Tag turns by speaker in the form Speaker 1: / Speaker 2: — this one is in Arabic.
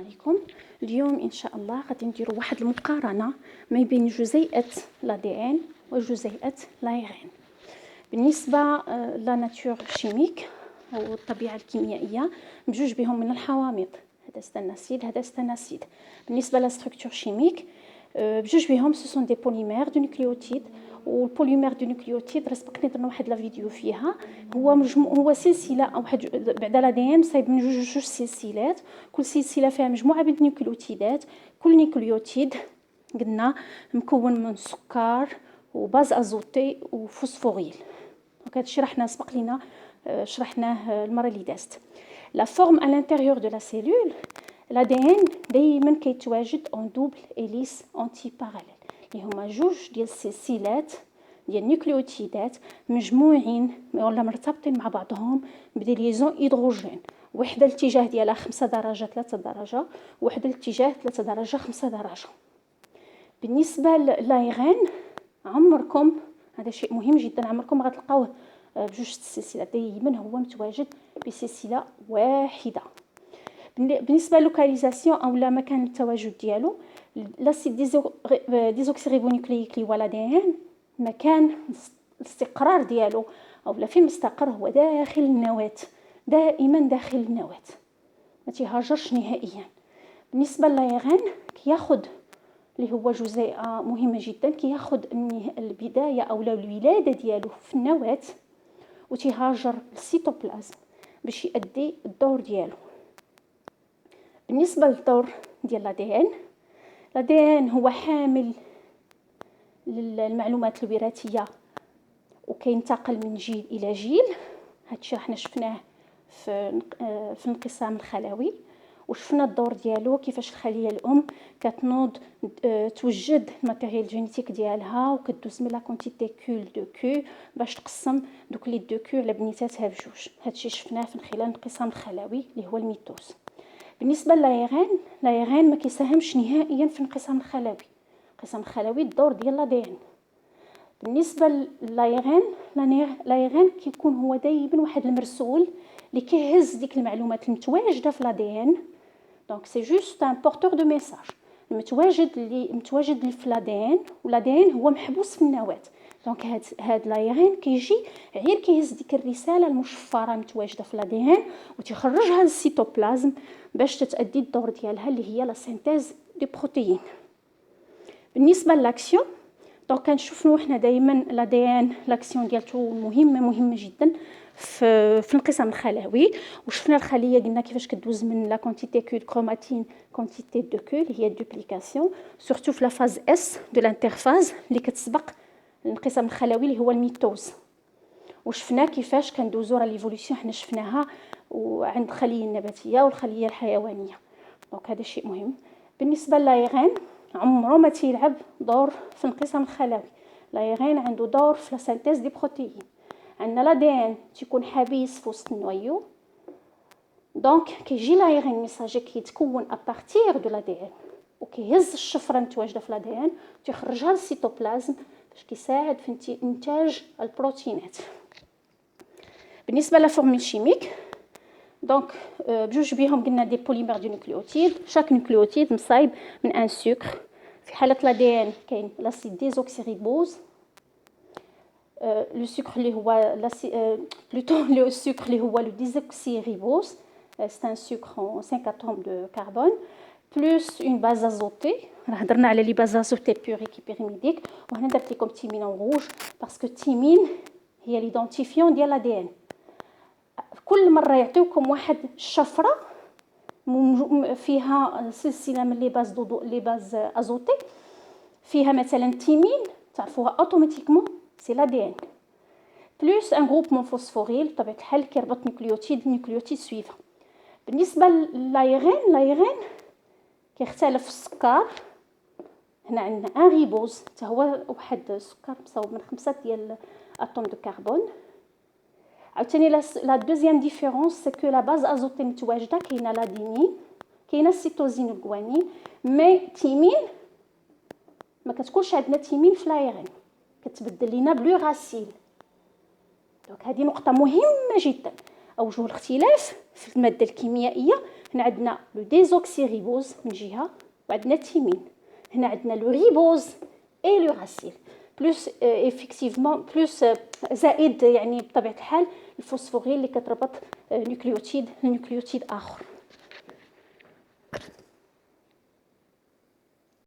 Speaker 1: عليكم. اليوم ان شاء الله غادي نديروا واحد المقارنه ما بين جزيئات لا دي ان وجزيئات لايغين. بالنسبه لا ناتور شيميك او الطبيعه الكيميائيه بجوج بهم من الحوامض، هذا ستاناسيد هذا ستاناسيد. بالنسبه لا ستركتور شيميك بجوج بهم سو سون دي بوليمير دو نيكليوتيد، والبوليمير دو نيكليوتيد رسبقني درنا واحد لا فيديو فيها. هو سلسله او واحد بعدا لا دي ان صايب من جوج سلسلات، كل سلسله فيها مجموعه من النيكليوتيدات. كل نيكليوتيد قلنا مكون من سكر وباز ازوتي وفوسفوريل. دونك هادشي رحنا سبق لينا شرحناه المره اللي دازت. لا فورم à l'intérieur de la cellule l'ADN دائما كيتواجد en double hélice antiparallèle، اللي هما جوج ديال السلسلات ديال النيوكليوتيدات مجموعين ولا مرتبطين مع بعضهم بدي ليزون هيدروجين، وحده الاتجاه ديالها 5 درجه 3 درجه، وحده الاتجاه 3 درجه 5 درجه. بالنسبه للايغين عمركم، هذا شيء مهم جدا، عمركم غتلقاوه بجوج السلسلات، دائما هو متواجد بسلسله واحده. بالنسبه للوكاليزاسيون او لا مكان التواجد ديالو، لاسيد ديزوكسيريبونيكلييك اللي هو لا دي ان، مكان الاستقرار ديالو او لا فين مستقر هو داخل النواه، دائما داخل النواه ما تيهاجرش نهائيا. بالنسبه للايغين كياخذ اللي هو جزيئه مهمه جدا، كياخذ البدايه او الولاده ديالو في النواه وتيهاجر للسيتوبلازم باش يؤدي الدور ديالو. بالنسبه للدور ديال لا دي ان هو حامل للمعلومات الوراثيه وكينتقل من جيل الى جيل. هادشي حنا شفناه في الانقسام الخلوي، وشفنا الدور ديالو كيفاش الخليه الام كتنوض توجد الماتيريال جينيتيك ديالها وكدوز من لا كونتيتي كول دو كو باش تقسم دوك لي دو كو على بنيتاتها بجوج. هادشي شفناه من خلال الانقسام الخلوي اللي هو الميتوز. بالنسبه لايغين ما كيساهمش نهائيا في الانقسام الخلوي. الانقسام الخلوي الدور ديال لا دي ان. بالنسبه لايغين كيكون هو دائما واحد المرسول اللي كيهز ديك المعلومات المتواجده في لا دي ان. دونك سي جوست ان بورتور دو ميساج متواجد في لا دي ان، ولا دي ان هو محبوس في النواه. دونك هاد لايغين كيجي غير كيهز ديك الرساله المشفره المتواجده في لا دي ان وتيخرجها للسيتوبلازم باش تتادي الدور ديالها اللي هي لا سينتيز دي بروتيين. بالنسبه لاكسيون، دونك كنشوفوا حنا دائما لا دي ان لاكسيون ديالته مهمه جدا في الانقسام الخلوي. وشفنا الخليه قلنا كيفاش كدوز من لا كونتيتي كو كروماتين كونتيتي دو كو اللي هي الدوبليكاسيون، سورتو في لا فاز اس دو الانترفاز اللي كتسبق الانقسام الخلوي اللي هو الميتوز. وشفنا كيفاش كندوزو راه ليفوليسيون حنا شفناها وعند الخليه النباتيه والخليه الحيوانيه. دونك هذا شيء مهم. بالنسبه للايغين عمره ما تيلعب دور في الانقسام الخلوي. لايغين عنده دور في لا سينتيز دي بروتيين. عندنا لا دي ان تيكون حبيس في وسط النويو، دونك كيجي لايغين ميساجي كيتكون ابارتير دو لا دي ان وكيهز الشفره المتواجده في لا دي ان وتيخرجها للسيتوبلازم باش كيساعد في انتاج البروتينات. بالنسبه لا فورمول شيميك، دونك بجوج بهم قلنا دي بوليمير دو نيكليوتيد، شاك نيكليوتيد مصايب من ان سكر. في حاله لا دي ان كاين لاسيد ديزوكسيريبوز، لو سكر اللي هو بلوتو لو سكر اللي هو لو ديزوكسيريبوز، سي ان سكر 5 اتوم دو كربون بلس اون باز ازوتي. راه هضرنا على لي باز ازوتي بيوريك بيريميديك، وهنا درت لكم تيمين روج باسكو تيمين هي ليدونتيفيون ديال لا دي ان. كل مره يعطيوكم واحد الشفره فيها سلسله من لي باز ازوتي فيها مثلا تيمين، تعرفوها اوتوماتيكمون سي لا دي ان بلس ان غروبمون فوسفوريل بطبيعه الحال كيربط نيكليوتيد سويفا. بالنسبه لايغين كيختلف السكر. هنا عندنا ان ريبوز حتى هو واحد السكر مصاوب من 5 ديال اتوم دو كربون. عاوتاني لا دوزيام ديفيرونس سي كو لا باز ازوتي متواجده، كاينه لادينين كاينه السيتوزين والغوانين، مي تيمين ما كتكونش عندنا تيمين في لايغين، كتبدل لينا بلوراسيل. دونك هذه نقطه مهمه جدا. اوجه الاختلاف في الماده الكيميائيه هنا عندنا لو ديزوكسي ريبوز من جهه وعندنا التيمين. هنا عندنا لو ريبوز اي لو راسيل بلوس افيكتيفمون بلوس زائد يعني بطبيعه الحال الفوسفوريل اللي كتربط نيوكليوتيد اخر.